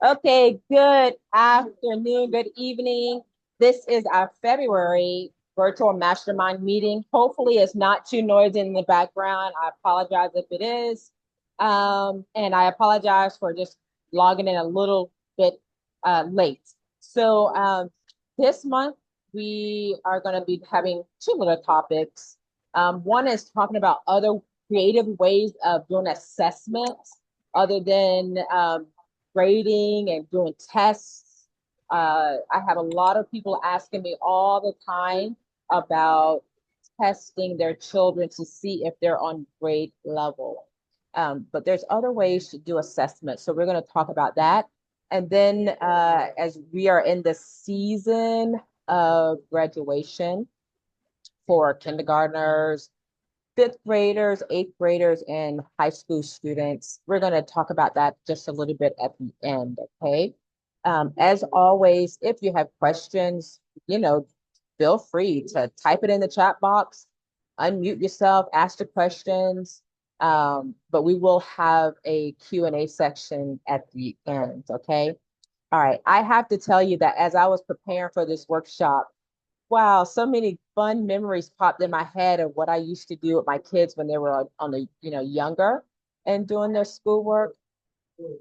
Okay, good afternoon, good evening. This is our February virtual mastermind meeting. Hopefully, it's not too noisy in the background. I apologize if it is. And I apologize for just logging in a little bit late. So, this month, we are going to be having two little topics. One is talking about other creative ways of doing assessments other than grading and doing tests. I have a lot of people asking me all the time about testing their children to see if they're on grade level. But there's other ways to do assessment. So we're going to talk about that. And then as we are in the season of graduation for kindergartners, fifth graders, eighth graders, and high school students. We're going to talk about that just a little bit at the end, okay? As always, if you have questions, feel free to type it in the chat box, unmute yourself, ask the questions. But we will have a Q&A section at the end, okay? All right, I have to tell you that as I was preparing for this workshop, wow, so many fun memories popped in my head of what I used to do with my kids when they were on the, younger and doing their schoolwork.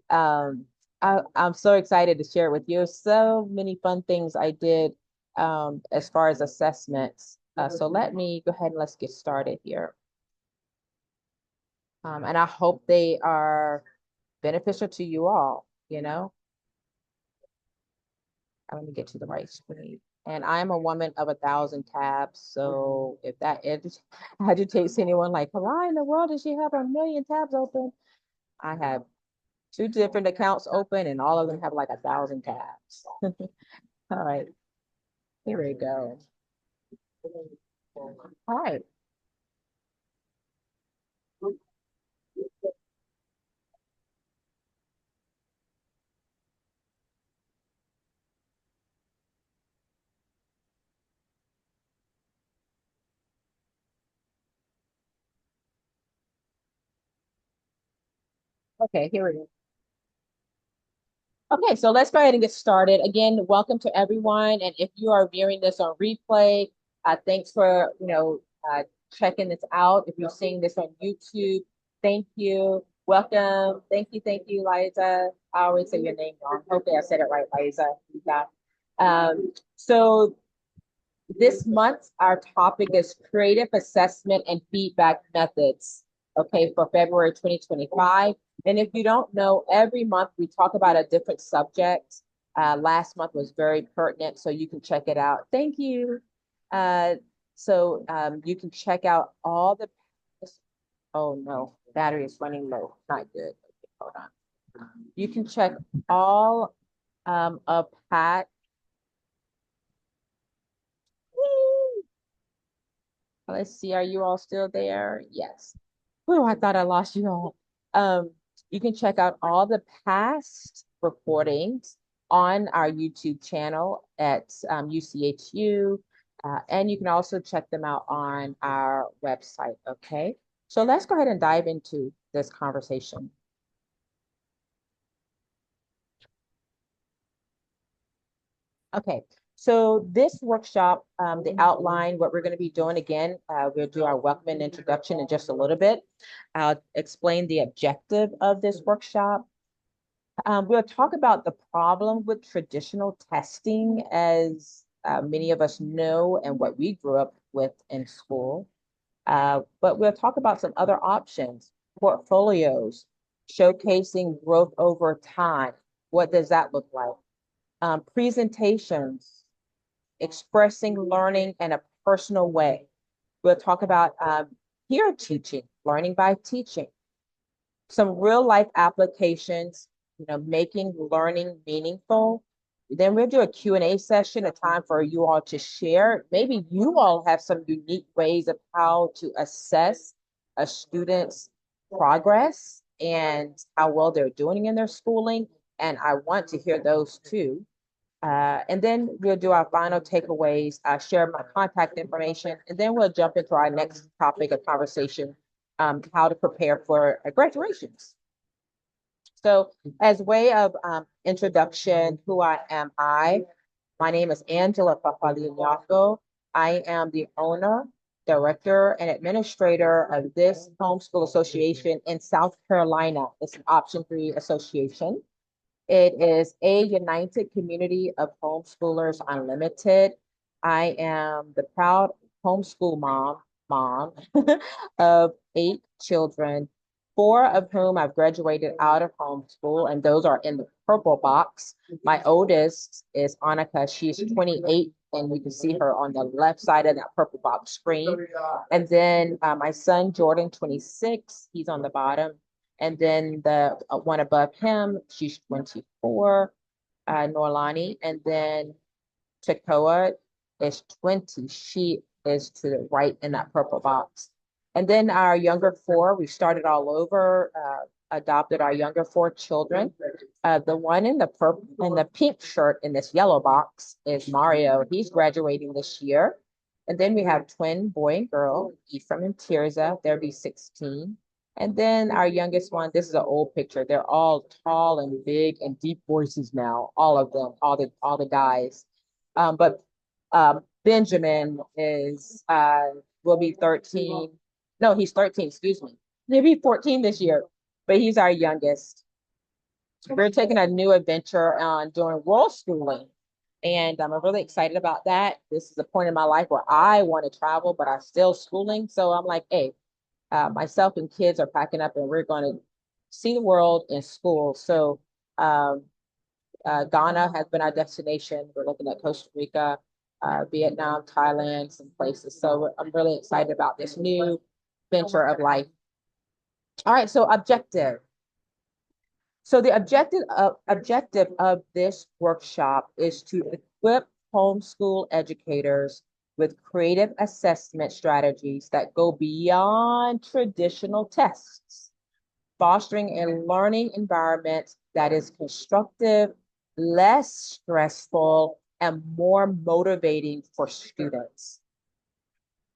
Um, I'm so excited to share it with you. So many fun things I did as far as assessments. So let me go ahead and let's get started here. And I hope they are beneficial to you all, you know. Let me get to the right screen. And I'm a woman of 1,000 tabs. So if that agitates anyone, like, why in the world does she have a million tabs open? I have two different accounts open, and all of them have like 1,000 tabs. All right, here we go. All right. Okay, here we go. Okay, so let's go ahead and get started. Again, welcome to everyone. And if you are viewing this on replay, thanks for, checking this out. If you're seeing this on YouTube, thank you. Welcome. Thank you, Liza. I always say your name wrong. Hopefully I said it right, Liza. So this month, our topic is creative assessment and feedback methods, okay, for February 2025. And if you don't know, every month we talk about a different subject. Last month was very pertinent, so you can check it out. Thank you. So you can check out all the, oh no, battery is running low. Not good. Okay, hold on. You can check all of Pat. Let's see, are you all still there? Yes. Oh, I thought I lost you all. Um, you can check out all the past recordings on our YouTube channel at UCHU, and you can also check them out on our website, okay? So let's go ahead and dive into this conversation. Okay, so this workshop, the outline, what we're going to be doing again, we'll do our welcome and introduction in just a little bit. I'll explain the objective of this workshop. We'll talk about the problem with traditional testing, as many of us know, and what we grew up with in school. But we'll talk about some other options, portfolios, showcasing growth over time. What does that look like? Presentations, expressing learning in a personal way. We'll talk about peer teaching, learning by teaching, some real life applications, making learning meaningful. Then we'll do a Q&A session, a time for you all to share. Maybe you all have some unique ways of how to assess a student's progress and how well they're doing in their schooling. And I want to hear those too. And then we'll do our final takeaways, share my contact information, and then we'll jump into our next topic of conversation, how to prepare for graduations. So as way of introduction, who am I? My name is Angela Fafali Nyarko. I am the owner, director, and administrator of this homeschool association in South Carolina. It's an Option 3 association. It is a united community of homeschoolers unlimited. I am the proud homeschool mom of 8 children, 4 of whom I've graduated out of homeschool, and those are in the purple box. My oldest is Annika. She's 28, and you can see her on the left side of that purple box screen. And then my son Jordan, 26, he's on the bottom. And then the one above him, she's 24, Norlani. And then Chakoa is 20. She is to the right in that purple box. And then our younger 4, we started all over, adopted our younger 4 children. The one in the purple, in the pink shirt in this yellow box is Mario. He's graduating this year. And then we have twin boy and girl, Ephraim and Tirza. They'll be 16. And then our youngest one, this is an old picture. They're all tall and big and deep voices now, all of them, all the guys. But Benjamin is will be 13. No, he's 13, excuse me. He'll be 14 this year, but he's our youngest. We're taking a new adventure on doing world schooling. And I'm really excited about that. This is a point in my life where I want to travel, but I'm still schooling. So I'm like, hey, myself and kids are packing up and we're going to see the world in school. So Ghana has been our destination. We're looking at Costa Rica, Vietnam, Thailand, some places. So I'm really excited about this new venture of life. All right, so objective. So the objective of this workshop is to equip homeschool educators with creative assessment strategies that go beyond traditional tests, fostering a learning environment that is constructive, less stressful, and more motivating for students.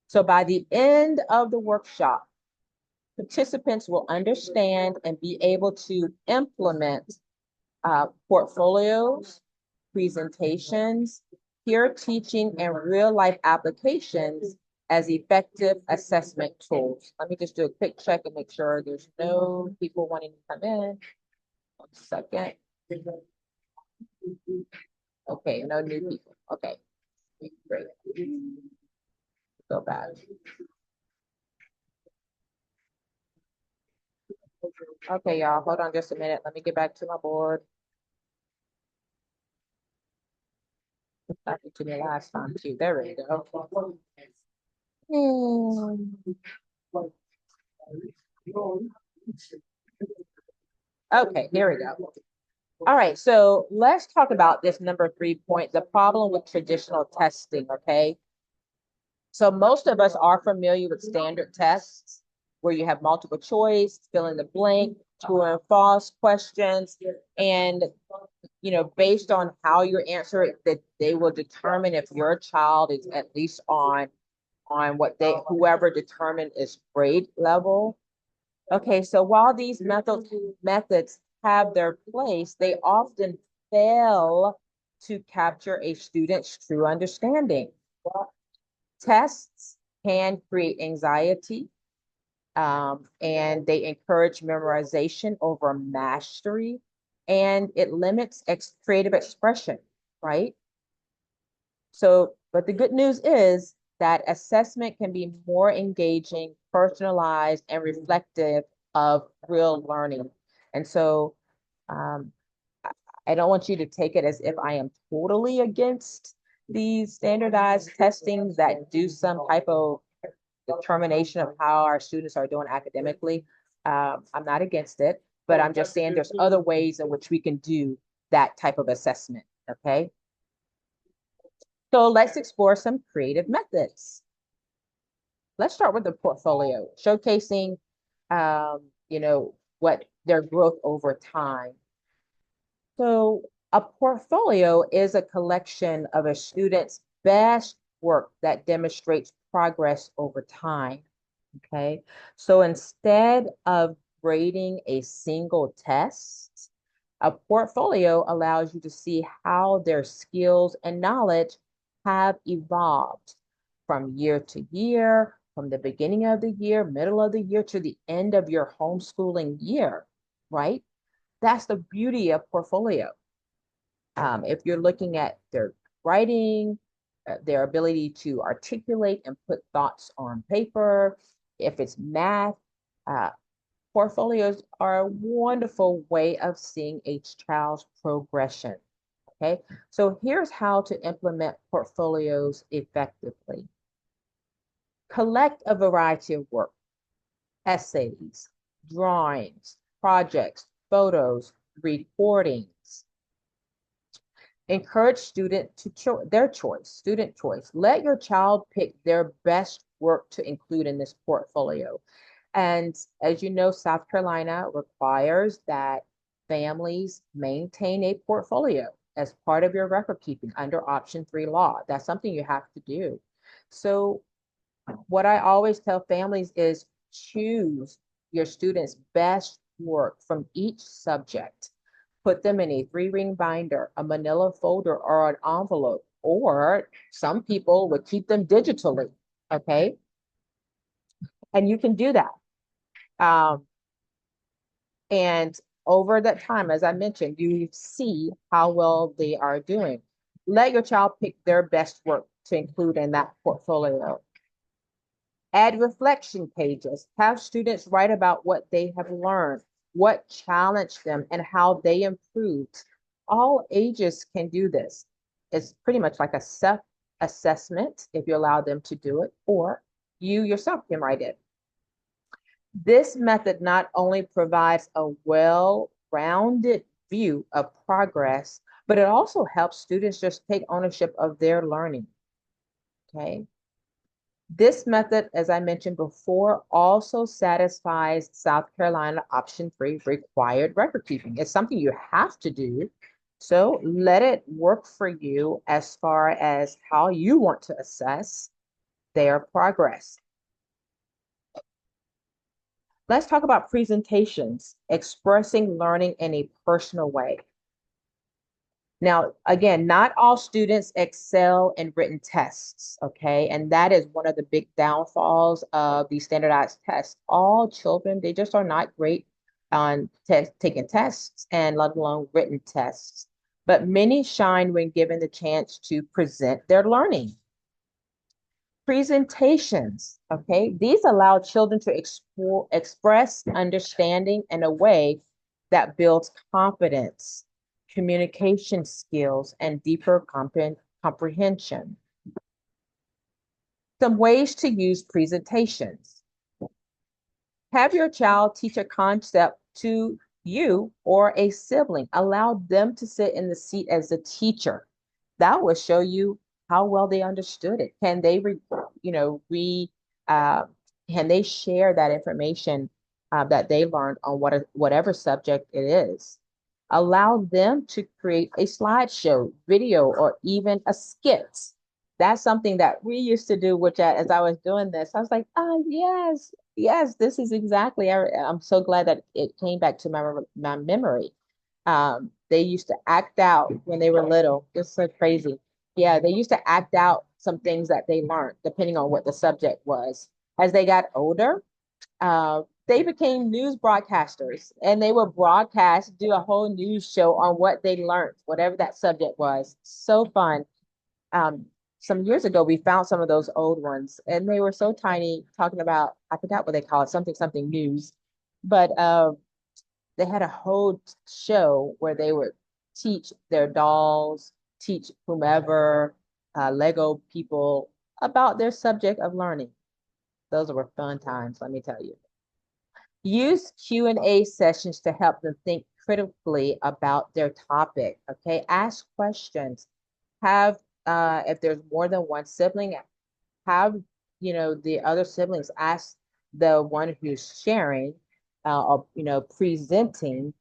So by the end of the workshop, participants will understand and be able to implement portfolios, presentations, peer teaching, and real-life applications as effective assessment tools. Let me just do a quick check and make sure there's no people wanting to come in. 1 second. Okay, no new people. Okay, great. Go back. Okay, y'all, hold on just a minute. Let me get back to my board. It happened to me last time too. There we go. Okay, here we go. All right, so let's talk about this number 3 point, the problem with traditional testing, okay? So most of us are familiar with standard tests where you have multiple choice, fill in the blank, true and false questions, and based on how you answer it, that they will determine if your child is at least on what whoever determined is grade level. Okay, so while these methods have their place, they often fail to capture a student's true understanding. Tests can create anxiety, and they encourage memorization over mastery, and it limits creative expression, right? So, but the good news is that assessment can be more engaging, personalized, and reflective of real learning. And so um, I don't want you to take it as if I am totally against these standardized testings that do some type of determination of how our students are doing academically. I'm not against it, but I'm just saying there's other ways in which we can do that type of assessment, okay? So let's explore some creative methods. Let's start with the portfolio, showcasing, what their growth over time. So a portfolio is a collection of a student's best work that demonstrates progress over time. Okay, so instead of grading a single test, A portfolio allows you to see how their skills and knowledge have evolved from year to year, from the beginning of the year, middle of the year, to the end of your homeschooling year, right? That's the beauty of portfolio. If you're looking at their writing, their ability to articulate and put thoughts on paper, if it's math, uh, portfolios are a wonderful way of seeing a child's progression. Okay, so here's how to implement portfolios effectively. Collect a variety of work, essays, drawings, projects, photos, recordings. Encourage student to their choice, student choice. Let your child pick their best work to include in this portfolio. And as you know, South Carolina requires that families maintain a portfolio as part of your record keeping under Option 3 law. That's something you have to do. So what I always tell families is choose your students' best work from each subject. Put them in a 3-ring binder, a manila folder, or an envelope, or some people would keep them digitally, okay? And you can do that. And over that time, as I mentioned, you see how well they are doing. Let your child pick their best work to include in that portfolio. Add reflection pages. Have students write about what they have learned, what challenged them, and how they improved. All ages can do this. It's pretty much like a self-assessment if you allow them to do it, or you yourself can write it. This method not only provides a well-rounded view of progress, but it also helps students just take ownership of their learning. Okay. This method, as I mentioned before, also satisfies South Carolina Option 3 required record keeping. It's something you have to do. So let it work for you as far as how you want to assess their progress. Let's talk about presentations, expressing learning in a personal way. Now, again, not all students excel in written tests, okay? And that is one of the big downfalls of these standardized tests. All children, they just are not great on taking tests and let alone written tests. But many shine when given the chance to present their learning. Presentations, okay? These allow children to express understanding in a way that builds confidence, communication skills, and deeper comprehension. Some ways to use presentations. Have your child teach a concept to you or a sibling. Allow them to sit in the seat as the teacher. That will show you how well they understood it. Can they, can they share that information that they learned on whatever subject it is? Allow them to create a slideshow, video, or even a skit. That's something that we used to do, which as I was doing this, I was like, oh, yes, yes, this is exactly. I'm so glad that it came back to my memory. They used to act out when they were little. It's so crazy. Yeah, they used to act out some things that they learned, depending on what the subject was. As they got older, they became news broadcasters, and they would broadcast, do a whole news show on what they learned, whatever that subject was. So fun. Some years ago, we found some of those old ones, and they were so tiny, talking about, I forgot what they call it, something news. But they had a whole show where they would teach their dolls, teach whomever, Lego people about their subject of learning. Those were fun times, let me tell you. Use Q&A sessions to help them think critically about their topic, okay? Ask questions. Have, if there's more than one sibling, have, the other siblings ask the one who's sharing or, presenting,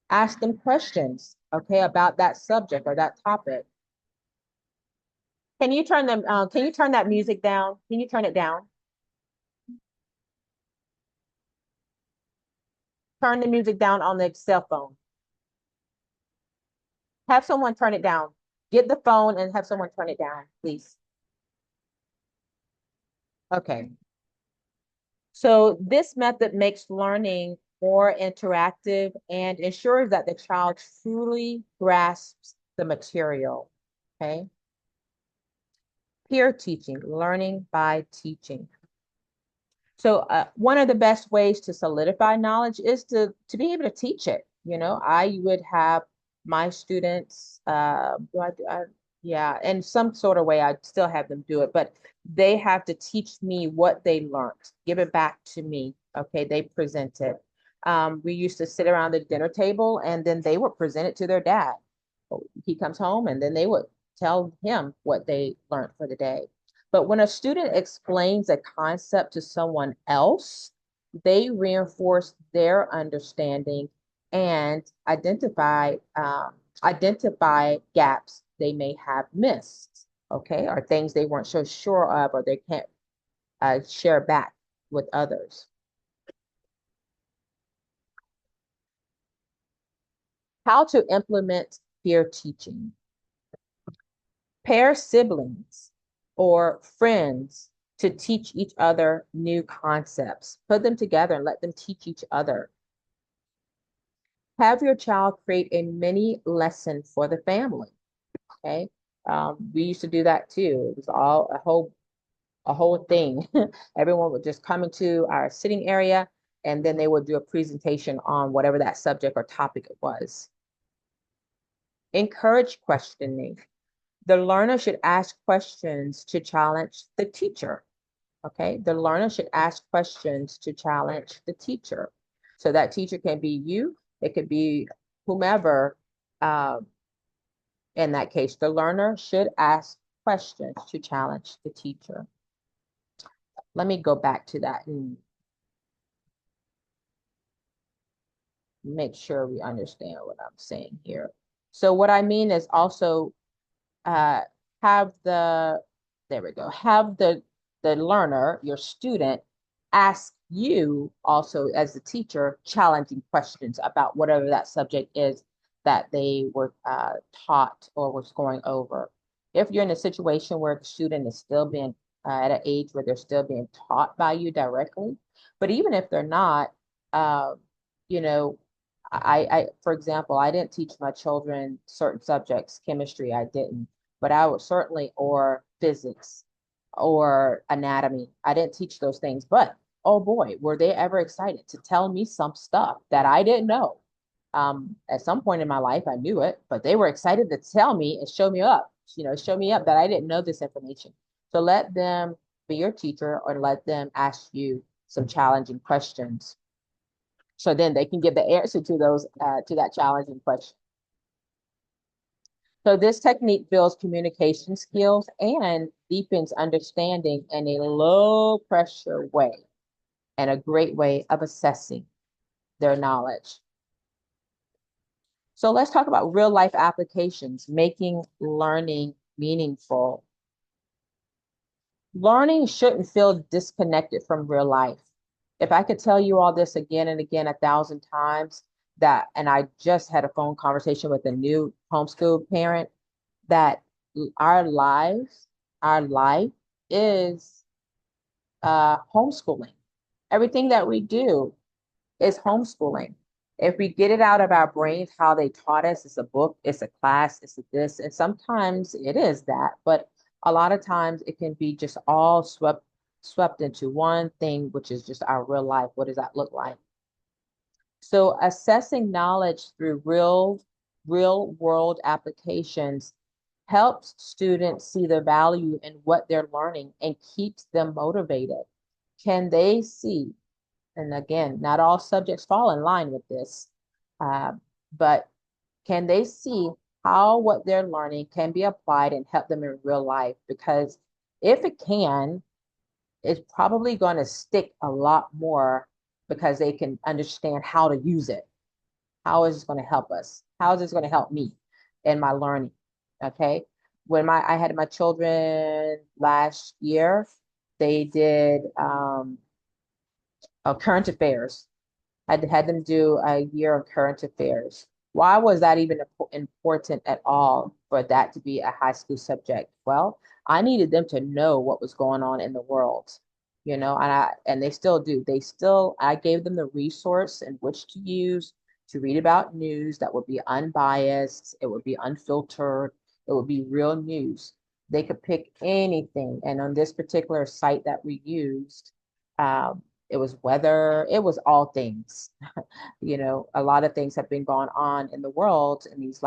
ask them questions, okay, about that subject or that topic. Can you turn that music down? Can you turn it down? Turn the music down on the cell phone. Have someone turn it down. Get the phone and have someone turn it down, please. Okay. So this method makes learning more interactive and ensures that the child truly grasps the material. Okay. Peer teaching, learning by teaching. So one of the best ways to solidify knowledge is to be able to teach it. You know, I would have my students, yeah, in some sort of way, I still have them do it, but they have to teach me what they learned, give it back to me. Okay, they present it. We used to sit around the dinner table and then they would present it to their dad. He comes home and then they would tell him what they learned for the day. But when a student explains a concept to someone else, they reinforce their understanding and identify gaps they may have missed, okay, or things they weren't so sure of or they can't share back with others. How to implement peer teaching. Pair siblings or friends to teach each other new concepts. Put them together and let them teach each other. Have your child create a mini lesson for the family. Okay. We used to do that too. It was all a whole thing. Everyone would just come into our sitting area and then they would do a presentation on whatever that subject or topic it was. Encourage questioning. The learner should ask questions to challenge the teacher. Okay, the learner should ask questions to challenge the teacher. So that teacher can be you, it could be whomever. Um, in that case, the learner should ask questions to challenge the teacher. Let me go back to that and make sure we understand what I'm saying here. So what I mean is also uh, have there we go, have the learner, your student, ask you also as the teacher challenging questions about whatever that subject is that they were taught or was going over. If you're in a situation where the student is still being at an age where they're still being taught by you directly, but even if they're not, uh, you know, for example, I didn't teach my children certain subjects, chemistry, I didn't, but I would certainly, or physics or anatomy. I didn't teach those things, but oh boy, were they ever excited to tell me some stuff that I didn't know. At some point in my life, I knew it, but they were excited to tell me and show me up that I didn't know this information. So let them be your teacher or let them ask you some challenging questions. So then they can give the answer to those to that challenging question. So this technique builds communication skills and deepens understanding in a low pressure way and a great way of assessing their knowledge. So let's talk about real life applications, making learning meaningful. Learning shouldn't feel disconnected from real life. If I could tell you all this again and again 1,000 times, that, and I just had a phone conversation with a new homeschool parent, that our lives, our life is homeschooling. Everything that we do is homeschooling. If we get it out of our brains how they taught us, it's a book, it's a class, it's a this, and sometimes it is that, but a lot of times it can be just all swept into one thing, which is just our real life. What does that look like? So assessing knowledge through real world applications helps students see the value in what they're learning and keeps them motivated. Can they see, and again, not all subjects fall in line with this, uh, but can they see how what they're learning can be applied and help them in real life? Because if it can, it's probably going to stick a lot more because they can understand how to use it. How is this going to help us? How is this going to help me in my learning? Okay. When I had my children last year, they did current affairs. I had them do a year of current affairs. Why was that even important at all for that to be a high school subject? Well, I needed them to know what was going on in the world, and they still do. I gave them the resource in which to use to read about news that would be unbiased, it would be unfiltered, it would be real news. They could pick anything. And on this particular site that we used, it was weather, it was all things. A lot of things have been going on in the world in these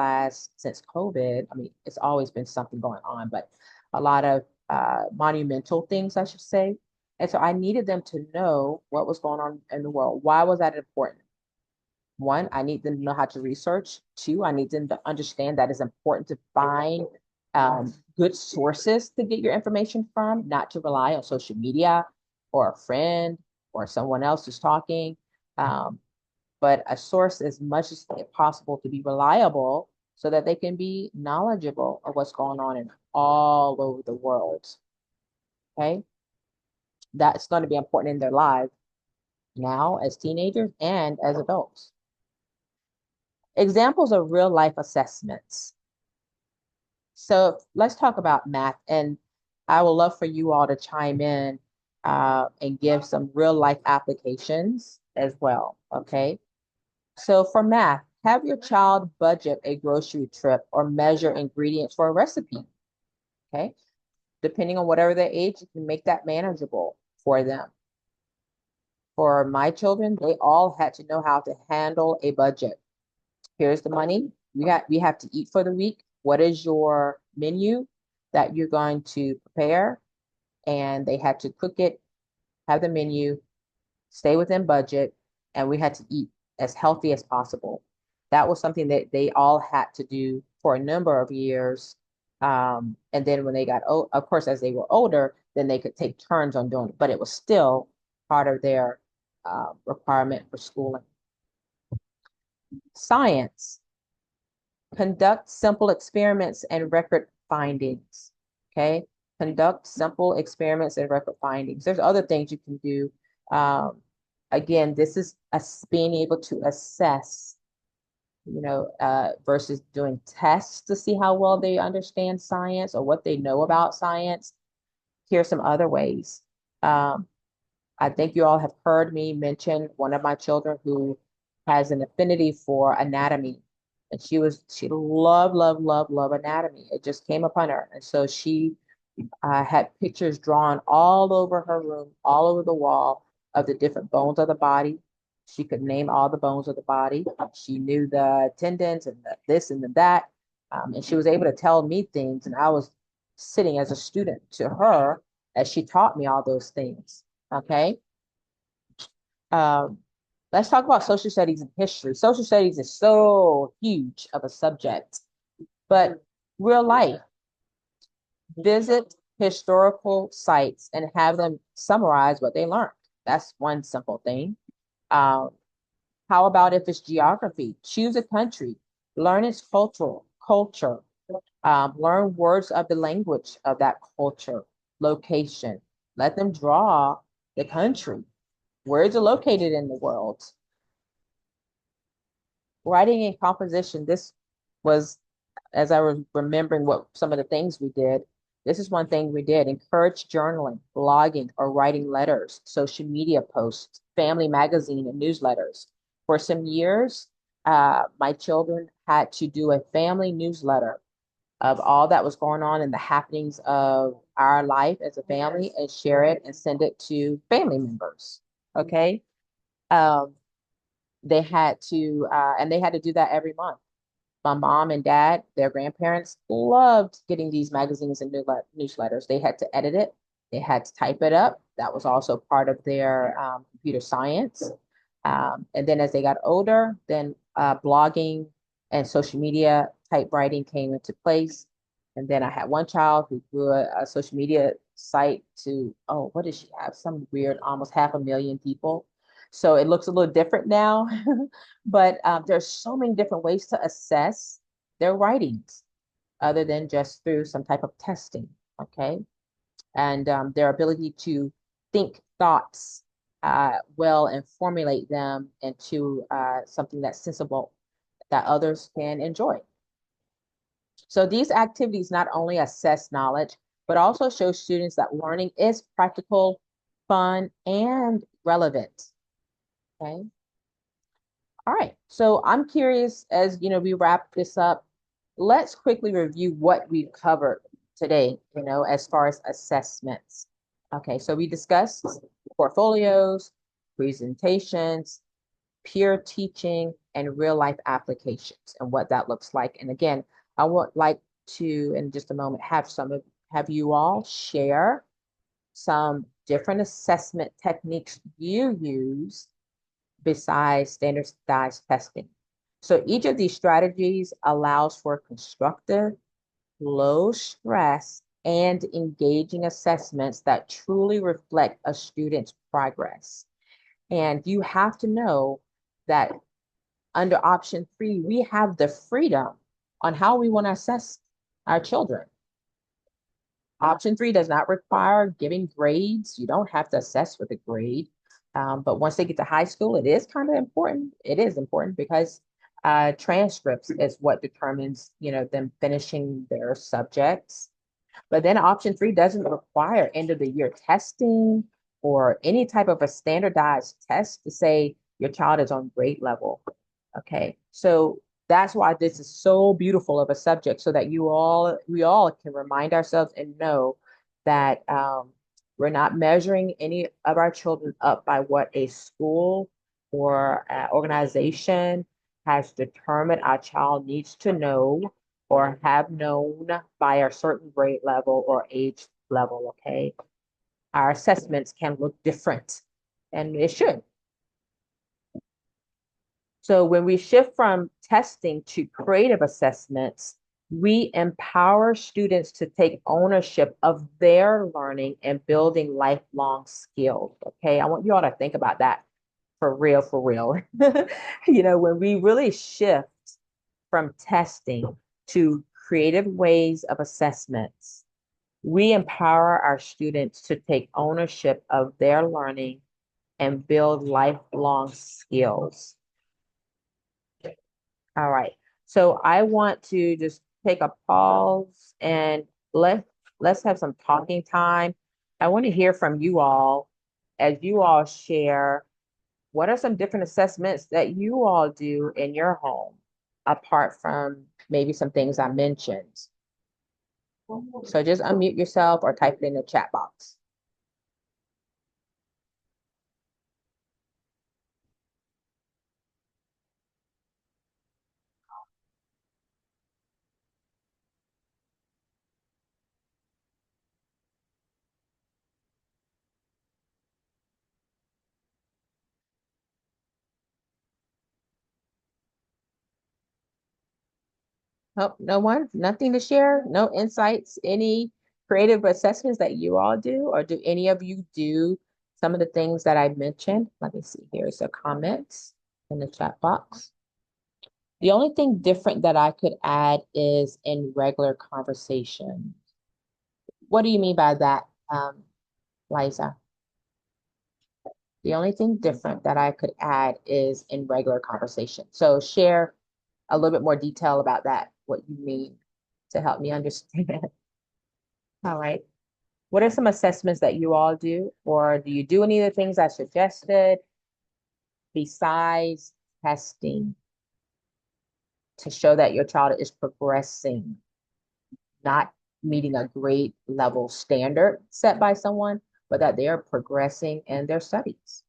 since COVID. I mean, it's always been something going on, but a lot of monumental things, I should say. And so I needed them to know what was going on in the world. Why was that important? One, I need them to know how to research. Two, I need them to understand that it's important to find good sources to get your information from, not to rely on social media or a friend or someone else who's talking. Um, but a source as much as possible to be reliable so that they can be knowledgeable of what's going on in all over the world. Okay. That's going to be important in their lives now as teenagers and as adults. Examples of real life assessments. So let's talk about math, and I would love for you all to chime in and give some real life applications as well. Okay. So for math, have your child budget a grocery trip or measure ingredients for a recipe. Okay. Depending on whatever their age, you can make that manageable for them. For my children, they all had to know how to handle a budget. Here's the money. We have to eat for the week. What is your menu that you're going to prepare? And they had to cook it, have the menu, stay within budget, and we had to eat as healthy as possible. That was something that they all had to do for a number of years. And then when they got, of course, as they were older, then they could take turns on doing it, but it was still part of their requirement for schooling. Science, conduct simple experiments and record findings. Okay, conduct simple experiments and record findings. There's other things you can do. Again, this is being able to assess, versus doing tests to see how well they understand science or what they know about science. Here's some other ways. I think you all have heard me mention one of my children who has an affinity for anatomy. And she loved, loved, loved, loved anatomy. It just came upon her. And so she had pictures drawn all over her room, all over the wall of the different bones of the body. She could name all the bones of the body. She knew the tendons and the this and the that. And she was able to tell me things. And I was sitting as a student to her as she taught me all those things. Okay. Um, let's talk about social studies and history. Social studies is so huge of a subject, but real life, visit historical sites and have them summarize what they learned. That's one simple thing. Um, how about if it's geography? Choose a country, learn its culture, learn words of the language of that culture, location. Let them draw the country. Where is it located in the world? Writing and composition, this was, as I was remembering what some of the things we did, this is one thing we did. Encourage journaling, blogging, or writing letters, social media posts, family magazine, and newsletters. For some years, my children had to do a family newsletter of all that was going on and the happenings of our life as a family and share it and send it to family members. Okay. Um, and they had to do that every month. My mom and dad, their grandparents loved getting these magazines and newsletters. They had to edit it, they had to type it up. That was also part of their computer science. And then as they got older, then blogging and social media type writing came into place. And then I had one child who grew a social media site to, oh, what did she have? Some weird, almost 500,000 people. So it looks a little different now, but there's so many different ways to assess their writings other than just through some type of testing, okay? And their ability to think thoughts well and formulate them into something that's sensible that others can enjoy. So these activities not only assess knowledge, but also show students that learning is practical, fun, and relevant. Okay. All right. So I'm curious, as we wrap this up, let's quickly review what we've covered today, as far as assessments. Okay, so we discussed portfolios, presentations, peer teaching, and real life applications and what that looks like. And again, I would like to, in just a moment, have you all share some different assessment techniques you use besides standardized testing. So each of these strategies allows for constructive, low stress, and engaging assessments that truly reflect a student's progress. And you have to know that under option 3, we have the freedom on how we want to assess our children. Option 3 does not require giving grades. You don't have to assess with a grade. But once they get to high school, it is kind of important. It is important because transcripts is what determines, them finishing their subjects. But then option 3 doesn't require end of the year testing or any type of a standardized test to say your child is on grade level. Okay, so that's why this is so beautiful of a subject, so that we all can remind ourselves and know that we're not measuring any of our children up by what a school or organization has determined our child needs to know or have known by a certain grade level or age level. Okay, our assessments can look different, and it should. So when we shift from testing to creative assessments, we empower students to take ownership of their learning and building lifelong skills. Okay, I want you all to think about that for real, for real. When we really shift from testing to creative ways of assessments, we empower our students to take ownership of their learning and build lifelong skills. All right. So I want to just take a pause and let's have some talking time. I want to hear from you all as you all share what are some different assessments that you all do in your home, apart from maybe some things I mentioned. So just unmute yourself or type it in the chat box. Oh, no one, nothing to share, no insights, any creative assessments that you all do, or do any of you do some of the things that I mentioned? Let me see, here's a comment in the chat box. The only thing different that I could add is in regular conversation. What do you mean by that, Liza? The only thing different that I could add is in regular conversation. So share a little bit more detail about that, what you mean, to help me understand. All right. What are some assessments that you all do? Or do you do any of the things I suggested besides testing to show that your child is progressing, not meeting a grade level standard set by someone, but that they are progressing in their studies?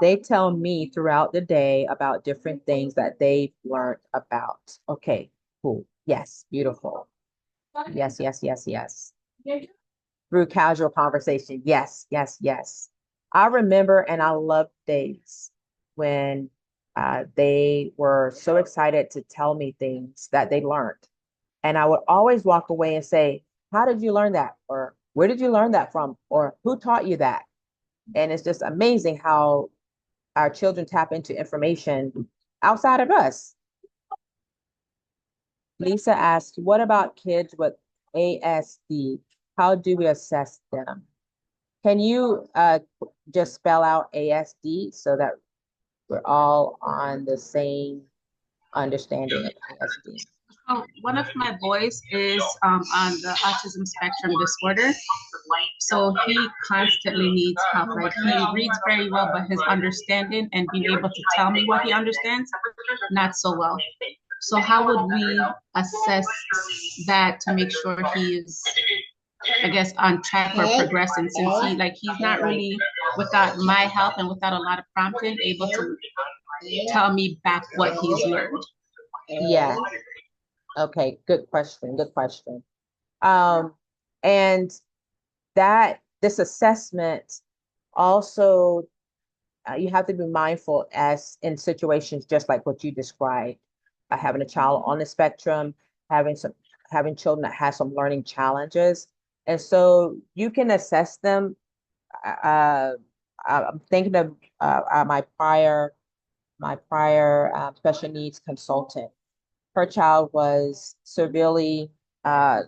They tell me throughout the day about different things that they've learned about. Okay, cool. Yes, beautiful. Yes, yes, yes, yes. Through casual conversation. Yes, yes, yes. I remember and I love days when they were so excited to tell me things that they learned. And I would always walk away and say, how did you learn that? Or where did you learn that from? Or who taught you that? And it's just amazing how our children tap into information outside of us. Lisa asked, what about kids with ASD? How do we assess them? Can you just spell out ASD so that we're all on the same understanding of ASD? Oh, one of my boys is on the autism spectrum disorder. So he constantly needs help. Like he reads very well, but his understanding and being able to tell me what he understands, not so well. So how would we assess that to make sure he's, I guess, on track or progressing, since he's not really, without my help and without a lot of prompting, able to tell me back what he's learned. Yeah. Okay. Good question. Good question. And that this assessment also you have to be mindful as in situations just like what you described, having a child on the spectrum, having some having children that have some learning challenges, and so you can assess them. Uh, I'm thinking of my prior special needs consultant. Her child was severely uh,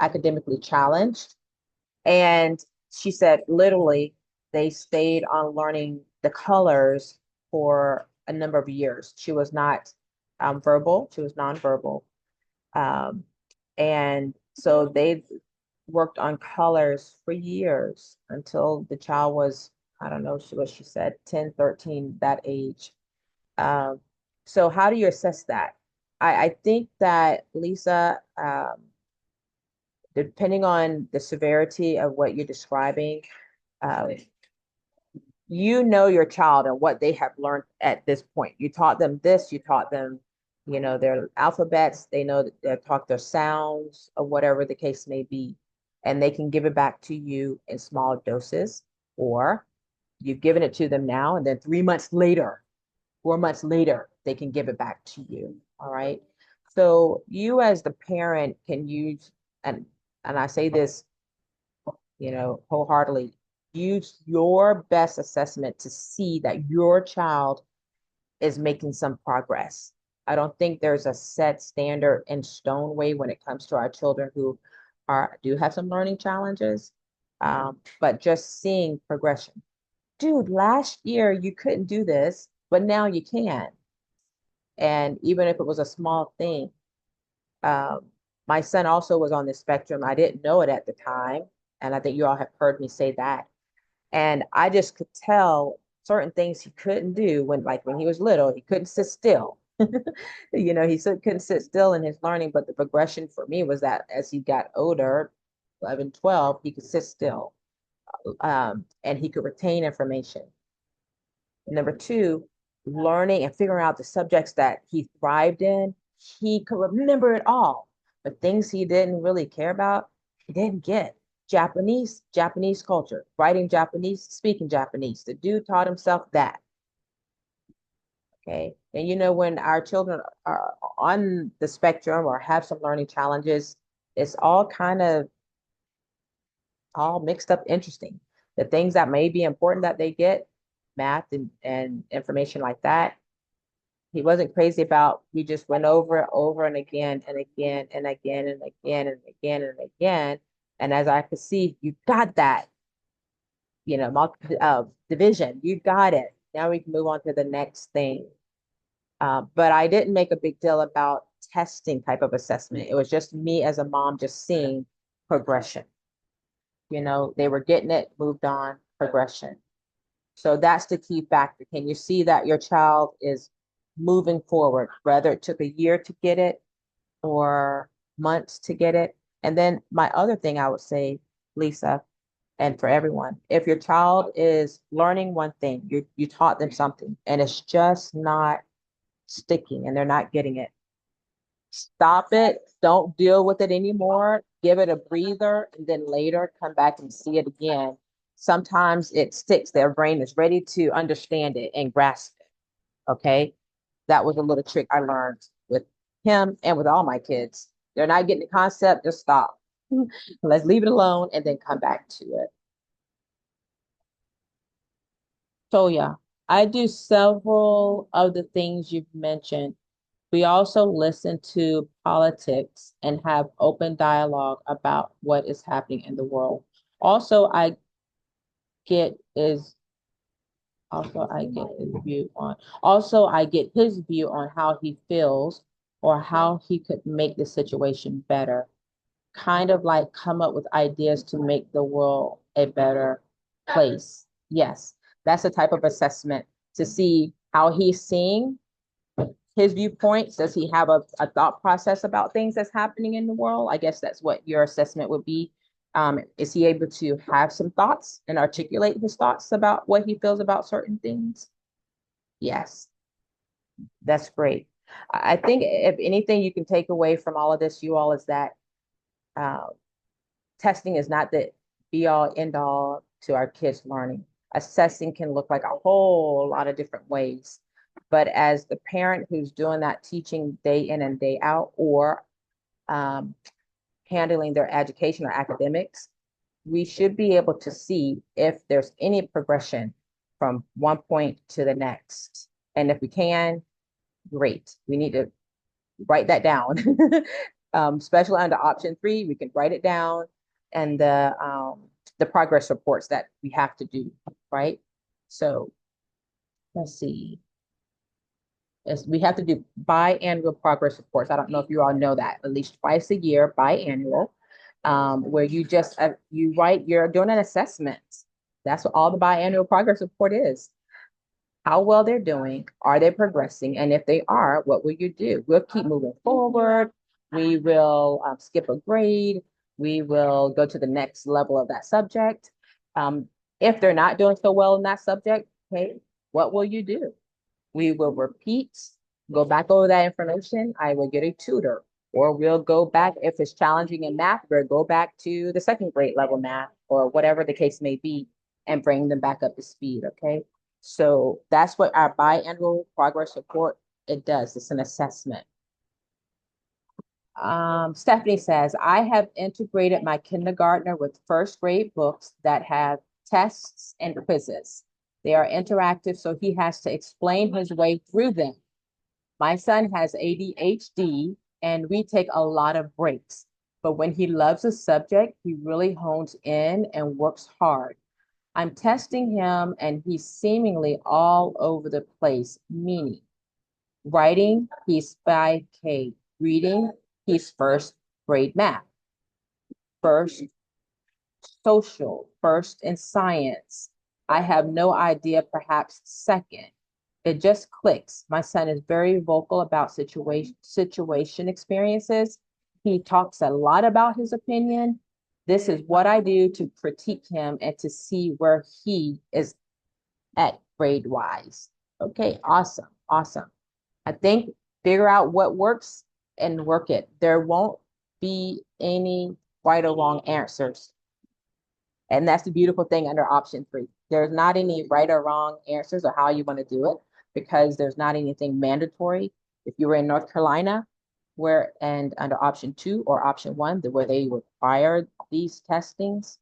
academically challenged. And she said literally they stayed on learning the colors for a number of years. She was not verbal, she was nonverbal. Um, and so they worked on colors for years until the child was, I don't know what she said, 10, 13, that age. Um, so how do you assess that? I think that Lisa, depending on the severity of what you're describing, uh, you know your child and what they have learned at this point. You taught them this, you taught them, their alphabets, they know that they've taught their sounds or whatever the case may be. And they can give it back to you in small doses, or you've given it to them now, and then 3 months later, 4 months later, they can give it back to you. All right. So you as the parent can use, and I say this, wholeheartedly, use your best assessment to see that your child is making some progress. I don't think there's a set standard in stone way when it comes to our children who do have some learning challenges, but just seeing progression. Dude, last year you couldn't do this, but now you can. And even if it was a small thing, um, my son also was on the spectrum. I didn't know it at the time. And I think you all have heard me say that. And I just could tell certain things he couldn't do when he was little, he couldn't sit still. Couldn't sit still in his learning. But the progression for me was that as he got older, 11, 12, he could sit still, and he could retain information. Number two, learning and figuring out the subjects that he thrived in, he could remember it all. But things he didn't really care about, he didn't get. Japanese culture, writing Japanese, speaking Japanese. The dude taught himself that. Okay. And when our children are on the spectrum or have some learning challenges, it's all kind of all mixed up interesting. The things that may be important that they get, math and information like that, he wasn't crazy about. We just went over it over and again and again and again and again and again and again. And as I could see, you got that, division, you got it. Now we can move on to the next thing. But I didn't make a big deal about testing type of assessment. It was just me as a mom just seeing progression. They were getting it, moved on, progression. So that's the key factor. Can you see that your child is moving forward, whether it took a year to get it or months to get it? And then my other thing I would say, Lisa, and for everyone, if your child is learning one thing, you taught them something and it's just not sticking and they're not getting it, stop it. Don't deal with it anymore. Give it a breather and then later come back and see it again. Sometimes it sticks. Their brain is ready to understand it and grasp it. Okay. That was a little trick I learned with him and with all my kids. They're not getting the concept, just stop. Let's leave it alone and then come back to it. So yeah, I do several of the things you've mentioned. We also listen to politics and have open dialogue about what is happening in the world. Also, get is I get his view on I get his view on how he feels or how he could make the situation better. Kind of like come up with ideas to make the world a better place. Yes, that's a type of assessment to see how he's seeing his viewpoints. Does he have a thought process about things that's happening in the world? I guess that's what your assessment would be. Is he able to have some thoughts and articulate his thoughts about what he feels about certain things? Yes, that's great. I think if anything you can take away from all of this, you all, is that uh, testing is not the be all end all to our kids learning. Assessing can look like a whole lot of different ways. But as the parent who's doing that teaching day in and day out, or um, handling their education or academics, we should be able to see if there's any progression from one point to the next. And if we can, great. We need to write that down. Especially under option 3, we can write it down, and the progress reports that we have to do, right? So let's see. Yes, we have to do biannual progress reports. I don't know if you all know that, at least twice a year, biannual, where you just you write, you're doing an assessment. That's what all the biannual progress report is. How well they're doing, are they progressing? And if they are, what will you do? We'll keep moving forward. We will skip a grade. We will go to the next level of that subject. If they're not doing so well in that subject, okay, what will you do? We will repeat, go back over that information. I will get a tutor, or we'll go back. If it's challenging in math, we'll go back to the second grade level math, or whatever the case may be, and bring them back up to speed, okay? So that's what our biannual progress report, it does. It's an assessment. Stephanie says, I have integrated my kindergartner with first grade books that have tests and quizzes. They are interactive, so he has to explain his way through them. My son has ADHD, and we take a lot of breaks. But when he loves a subject, he really hones in and works hard. I'm testing him, and he's seemingly all over the place, meaning writing, he's 5K, reading, he's first grade math, first social, first in science. I have no idea, perhaps second. It just clicks. My son is very vocal about situation experiences. He talks a lot about his opinion. This is what I do to critique him and to see where he is at grade wise. Okay, awesome, awesome. I think figure out what works and work it. There won't be any right or wrong answers. And that's the beautiful thing under option 3. There's not any right or wrong answers or how you want to do it, because there's not anything mandatory. If you were in North Carolina, where and under option 2 or option 1, where they require these testings,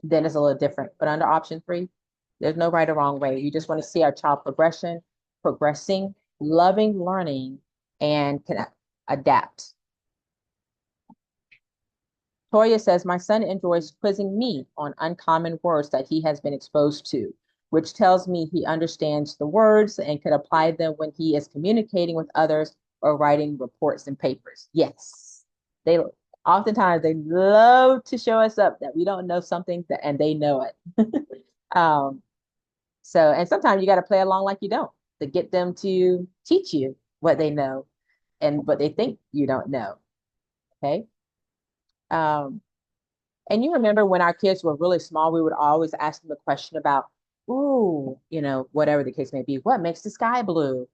then it's a little different. But under option 3, there's no right or wrong way. You just want to see our child progressing, loving learning, and can adapt. Toya says, my son enjoys quizzing me on uncommon words that he has been exposed to, which tells me he understands the words and could apply them when he is communicating with others or writing reports and papers. Yes, they oftentimes they love to show us up that we don't know something and they know it. And sometimes you got to play along like you don't to get them to teach you what they know and what they think you don't know. Okay. And you remember when our kids were really small, we would always ask them a question about, ooh, whatever the case may be, what makes the sky blue?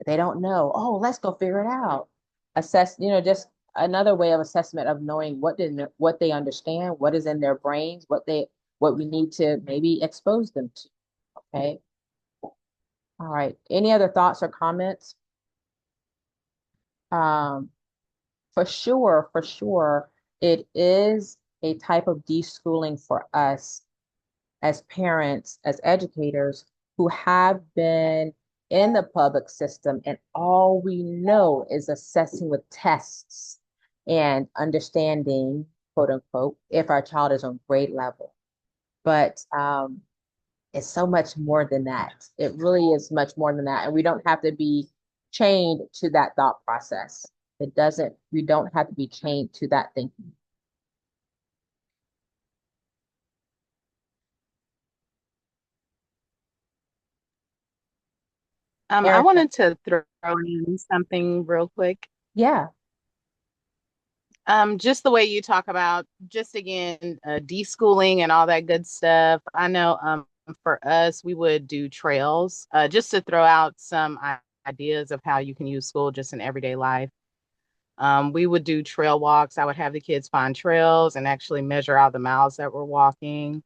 They don't know. Oh, let's go figure it out. Assess, just another way of assessment of knowing what they understand, what is in their brains, what we need to maybe expose them to. Okay. All right. Any other thoughts or comments? Um, for sure, it is a type of deschooling for us as parents, as educators who have been in the public system, and all we know is assessing with tests and understanding, quote unquote, if our child is on grade level. But it's so much more than that. It really is much more than that. And we don't have to be chained to that thought process. We don't have to be chained to that thinking. I Erica, wanted to throw in something real quick. yeah, Just the way you talk about, just again, deschooling and all that good stuff. I know for us, we would do trails just to throw out some ideas of how you can use school just in everyday life. We would do trail walks. I would have the kids find trails and actually measure out the miles that we're walking.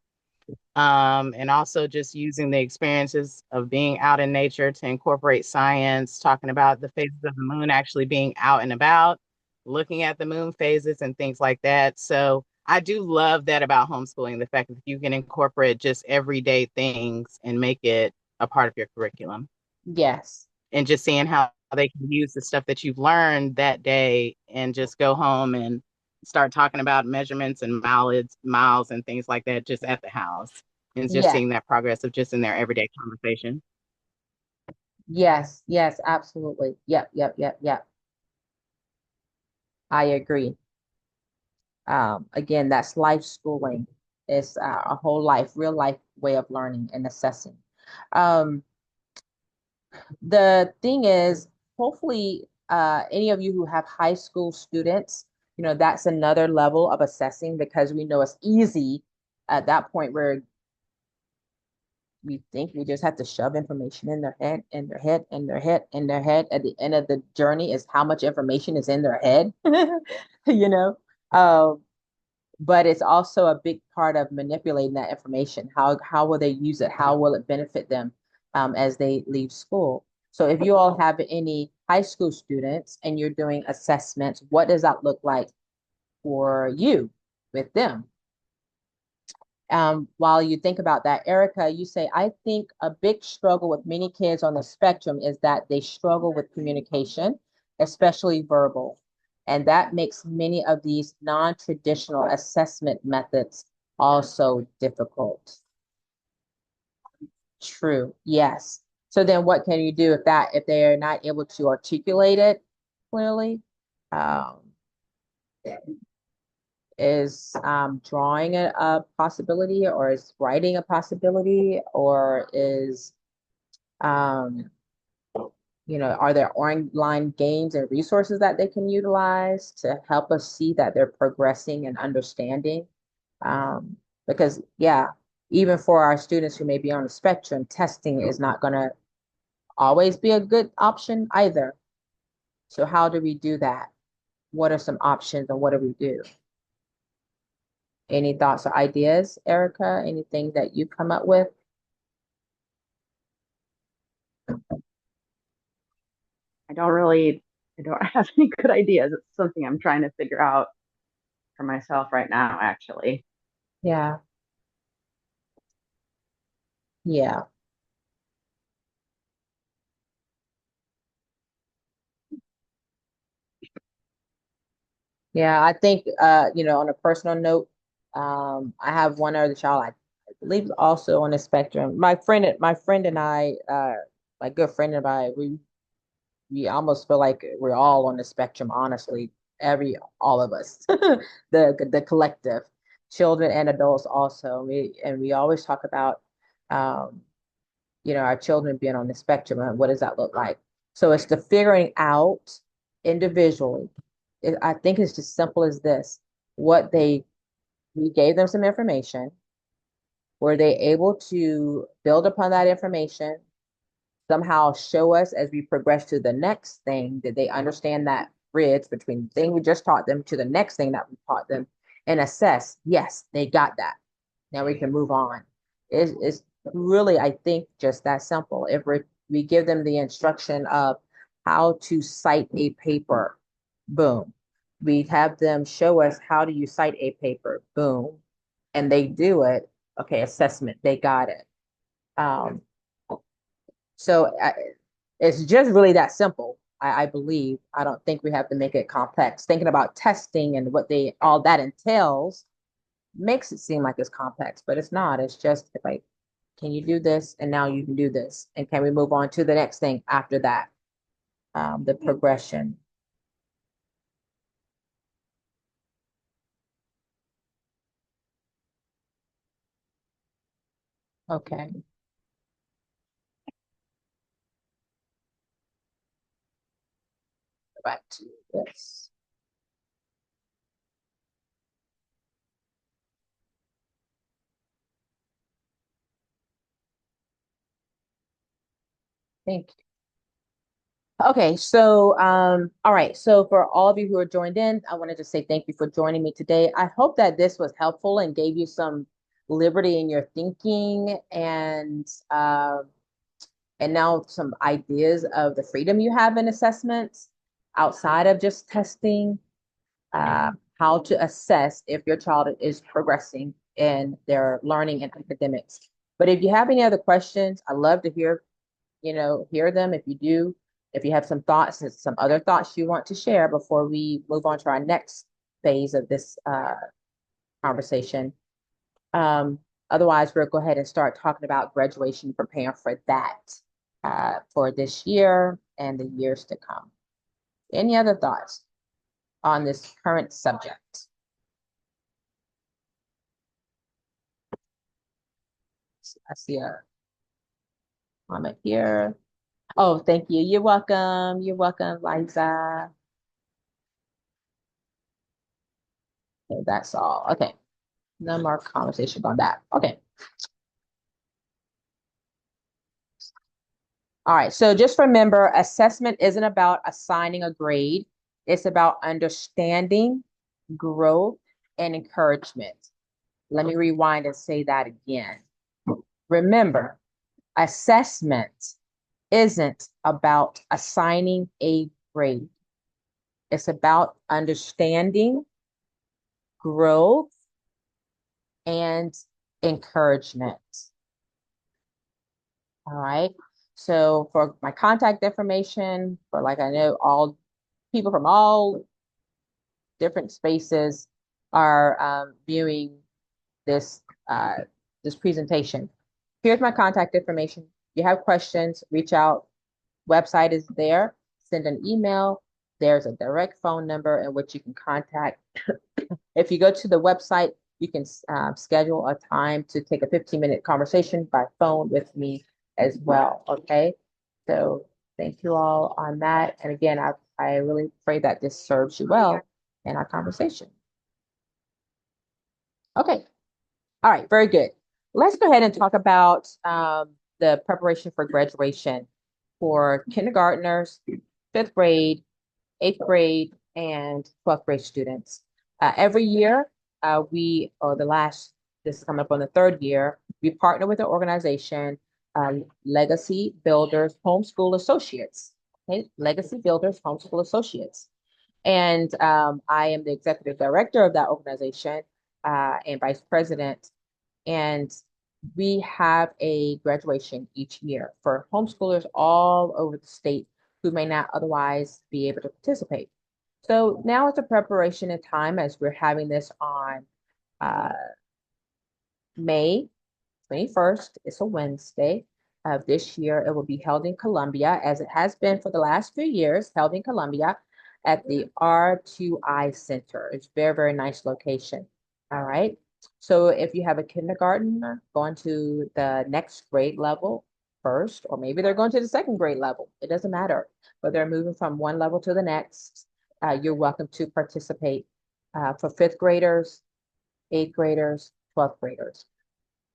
And also just using the experiences of being out in nature to incorporate science, talking about the phases of the moon actually being out and about, looking at the moon phases and things like that. So I do love that about homeschooling, the fact that you can incorporate just everyday things and make it a part of your curriculum yes, and just seeing how they can use the stuff that you've learned that day and just go home and start talking about measurements and miles and things like that just at the house and just yes, seeing that progress of just in their everyday conversation. yes, yes, absolutely. Yep, yep, yep, yep. I agree. Again, that's life schooling. It's a whole life, real life way of learning and assessing. Um, the thing is, hopefully, any of you who have high school students, that's another level of assessing because we know it's easy at that point where we think we just have to shove information in their head, in their head, in their head, in their head. At the end of the journey is how much information is in their head, you know? Um, but it's also a big part of manipulating that information. How will they use it? How will it benefit them as they leave school? So if you all have any high school students and you're doing assessments, what does that look like for you with them? While you think about that, Erica, you say, I think a big struggle with many kids on the spectrum is that they struggle with communication, especially verbal. And that makes many of these non-traditional assessment methods also difficult. True, yes. So then what can you do if they are not able to articulate it clearly? Um, is drawing a possibility, or is writing a possibility, or is um, are there online games and resources that they can utilize to help us see that they're progressing and understanding? Because yeah, even for our students who may be on the spectrum, testing is not going to always be a good option either. So how do we do that? What are some options and what do we do? Any thoughts or ideas, Erica? Anything that you come up with? I don't have any good ideas. It's something I'm trying to figure out for myself right now, actually. Yeah, yeah, yeah. I think on a personal note, I have one other child I believe is also on the spectrum. My friend and I, my good friend and I, we almost feel like we're all on the spectrum, honestly. All of us, the collective, children and adults also. We always talk about um our children being on the spectrum and what does that look like. So it's the figuring out individually. I think it's just simple as this. What they We gave them some information. Were they able to build upon that information, somehow show us as we progress to the next thing? Did they understand that bridge between the thing we just taught them to the next thing that we taught them and assess? Yes, they got that. Now we can move on. It's really, I think, just that simple. If we give them the instruction of how to cite a paper, boom. We have them show us how do you cite a paper, boom. And they do it. Okay, assessment, they got it. Um, so It's just really that simple. I believe. I don't think we have to make it complex. Thinking about testing and what all that entails makes it seem like it's complex, but it's not. It's just like, can you do this? And now you can do this. And can we move on to the next thing after that? The progression. Okay. Go back to this. Thank you. Okay, so all right. So for all of you who are joined in, I wanted to say thank you for joining me today. I hope that this was helpful and gave you some liberty in your thinking and now some ideas of the freedom you have in assessments outside of just testing, how to assess if your child is progressing in their learning and academics. But if you have any other questions, I'd love to hear them. If you do, if you have some thoughts and some other thoughts you want to share before we move on to our next phase of this conversation. Otherwise, we'll go ahead and start talking about graduation, preparing for that for this year and the years to come. Any other thoughts on this current subject? I see a comment here. Oh, thank you. You're welcome. You're welcome, Liza. Okay, that's all. Okay. No more conversation on that. Okay. All right. So just remember, assessment isn't about assigning a grade. It's about understanding, growth, and encouragement. Let me rewind and say that again. Remember, assessment isn't about assigning a grade. It's about understanding, growth, and encouragement. All right. So for my contact information, for like I know all people from all different spaces are viewing this this presentation. Here's my contact information. If you have questions, reach out. Website is there. Send an email. There's a direct phone number in which you can contact. If you go to the website, you can schedule a time to take a 15-minute conversation by phone with me as well. Okay. So thank you all on that. And again, I really pray that this serves you well in our conversation. Okay. All right. Very good. Let's go ahead and talk about the preparation for graduation for kindergartners, fifth grade, eighth grade, and 12th grade students. Every year, this is coming up on the third year, we partner with an organization, Legacy Builders Homeschool Associates. Okay, Legacy Builders Homeschool Associates. And I am the executive director of that organization and vice president. And we have a graduation each year for homeschoolers all over the state who may not otherwise be able to participate. So now it's a preparation and time as we're having this on May 21st. It's a Wednesday of this year. It will be held in Columbia, as it has been for the last few years, held in Columbia at the R2I Center. It's very, very nice location. All right. So if you have a kindergartner going to the next grade level first, or maybe they're going to the second grade level, it doesn't matter, but they're moving from one level to the next, you're welcome to participate for fifth graders, eighth graders, 12th graders,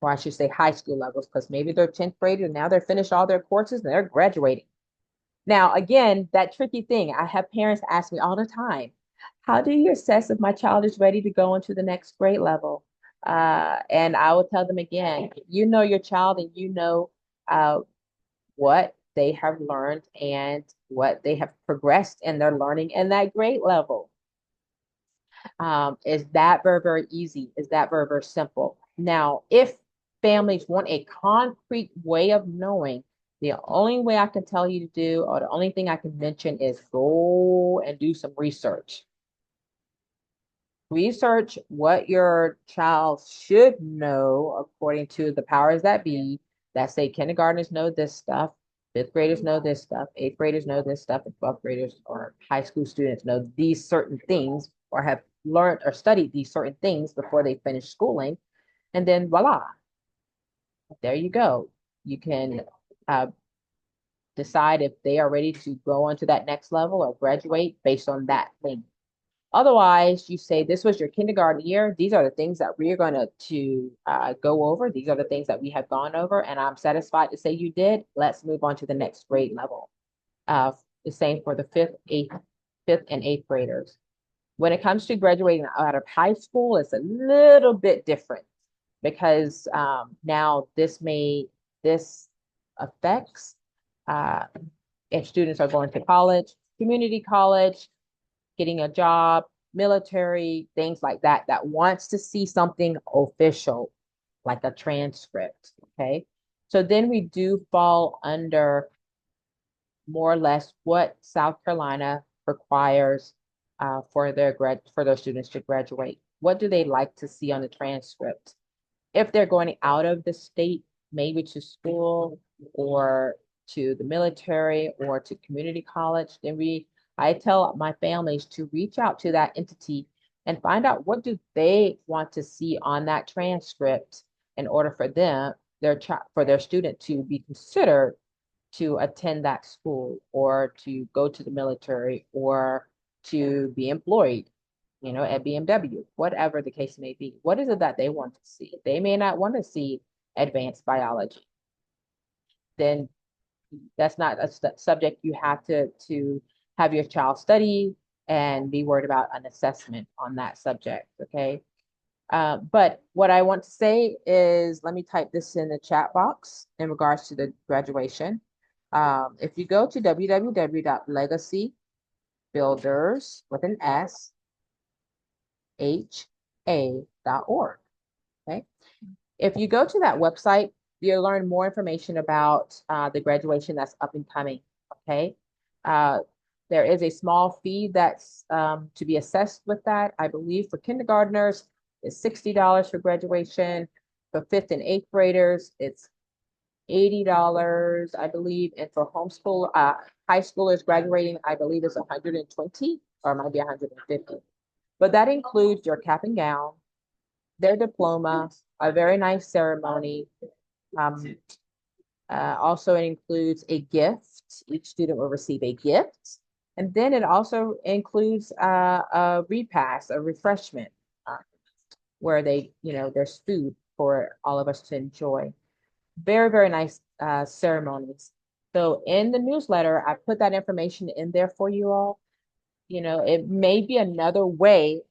or I should say high school levels, because maybe they're 10th grade and now they're finished all their courses and they're graduating. Now, again, that tricky thing, I have parents ask me all the time, how do you assess if my child is ready to go into the next grade level? And I will tell them again, you know your child and you know what they have learned and what they have progressed in their learning in that grade level. Is that very, very easy? Is that very, very simple? Now, if families want a concrete way of knowing The only way I can tell you to do, or the only thing I can mention is go and do some research. Research what your child should know according to the powers that be that say kindergartners know this stuff, fifth graders know this stuff, eighth graders know this stuff, and 12th graders or high school students know these certain things or have learned or studied these certain things before they finish schooling. And then voila, there you go. You can decide if they are ready to go on to that next level or graduate based on that thing. Otherwise, you say this was your kindergarten year. These are the things that we're going to go over. These are the things that we have gone over, and I'm satisfied to say you did. Let's move on to the next grade level. The same for the fifth and eighth graders. When it comes to graduating out of high school, it's a little bit different because now this affects if students are going to college, community college, getting a job, military, things like that, that wants to see something official, like a transcript. Okay. So then we do fall under more or less what South Carolina requires for their students to graduate. What do they like to see on the transcript? If they're going out of the state, maybe to school or to the military or to community college, then I tell my families to reach out to that entity and find out what do they want to see on that transcript in order for their student to be considered to attend that school or to go to the military or to be employed, at BMW, whatever the case may be. What is it that they want to see? They may not want to see advanced biology. Then that's not a subject you have to have your child study and be worried about an assessment on that subject, okay? But what I want to say is, let me type this in the chat box in regards to the graduation. If you go to www.legacybuilders with an S, ha.org, okay? If you go to that website, you'll learn more information about the graduation that's up and coming, okay? There is a small fee that's to be assessed with that. I believe for kindergartners, it's $60 for graduation. For fifth and eighth graders, it's $80, I believe. And for homeschool, high schoolers graduating, I believe it's 120 or it might be 150. But that includes your cap and gown, their diploma, a very nice ceremony. Also, it includes a gift. Each student will receive a gift. And then it also includes a repast, a refreshment, where there's food for all of us to enjoy. Very, very nice ceremonies. So in the newsletter, I put that information in there for you all. It may be another way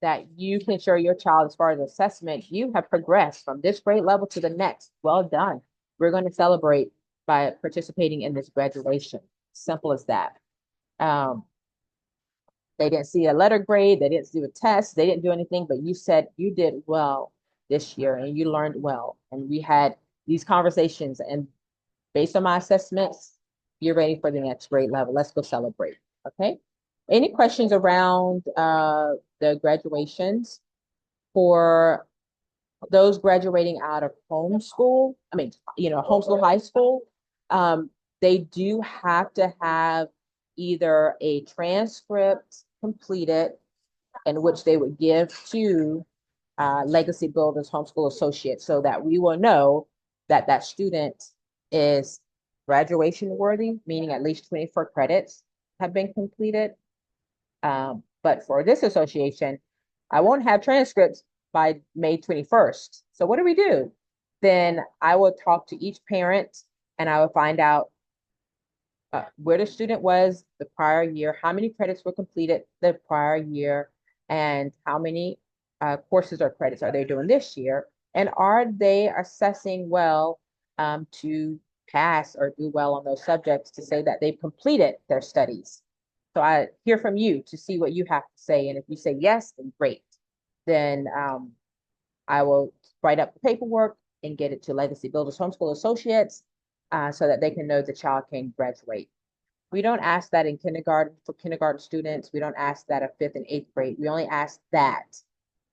that you can show your child as far as assessment, you have progressed from this grade level to the next. Well done. We're going to celebrate by participating in this graduation. Simple as that. They didn't see a letter grade, they didn't do a test, they didn't do anything, but you said you did well this year and you learned well. And we had these conversations, and based on my assessments, you're ready for the next grade level. Let's go celebrate. Okay. Any questions around the graduations for those graduating out of homeschool? Homeschool high school. They do have to have either a transcript completed in which they would give to Legacy Builders Homeschool Associates so that we will know that that student is graduation worthy, meaning at least 24 credits have been completed. But for this association, I won't have transcripts by May 21st. So what do we do? Then I will talk to each parent and I will find out where the student was the prior year, how many credits were completed the prior year, and how many courses or credits are they doing this year, and are they assessing well to pass or do well on those subjects to say that they've completed their studies. So I hear from you to see what you have to say, and if you say yes, then great. Then I will write up the paperwork and get it to Legacy Builders Homeschool Associates. so that they can know the child can graduate. We don't ask that in kindergarten for kindergarten students. We don't ask that of 5th and 8th grade. We only ask that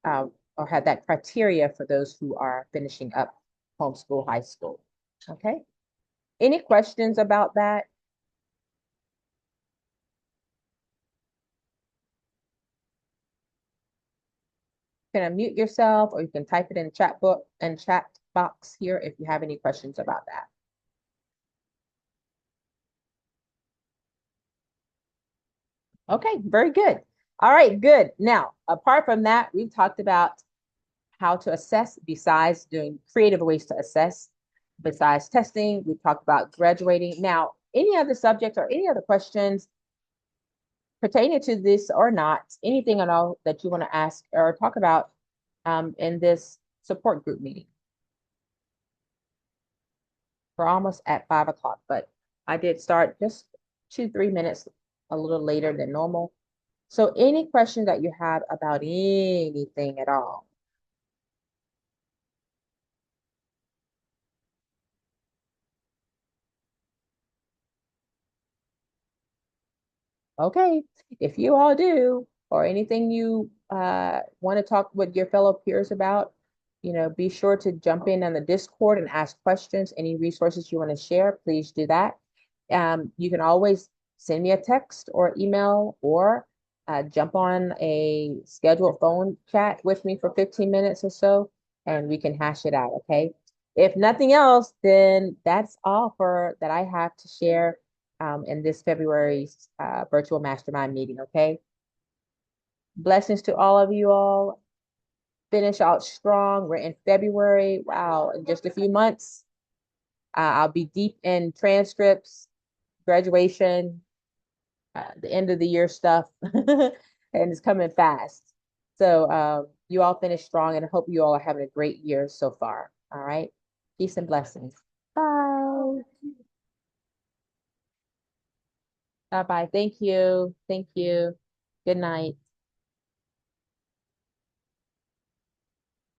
or have that criteria for those who are finishing up homeschool high school. Okay. Any questions about that? You can unmute yourself or you can type it in chat book and chat box here if you have any questions about that. Okay, very good. All right, good. Now, apart from that, we've talked about how to assess besides doing creative ways to assess, besides testing. We've talked about graduating. Now, any other subjects or any other questions pertaining to this or not, anything at all that you want to ask or talk about in this support group meeting? We're almost at 5 o'clock, but I did start just 2-3 minutes a little later than normal. So any questions that you have about anything at all? Okay, if you all do, or anything you want to talk with your fellow peers about, be sure to jump in on the Discord and ask questions. Any resources you want to share, please do that. You can always send me a text or email or jump on a scheduled phone chat with me for 15 minutes or so, and we can hash it out, okay? If nothing else, then that's all for that I have to share in this February's virtual mastermind meeting, okay? Blessings to all of you all. Finish out strong. We're in February. Wow, in just a few months, I'll be deep in transcripts, graduation, the end of the year stuff, and it's coming fast. So you all finish strong, and I hope you all are having a great year so far. All right. Peace and blessings. Bye. Bye-bye. Thank you. Thank you. Good night.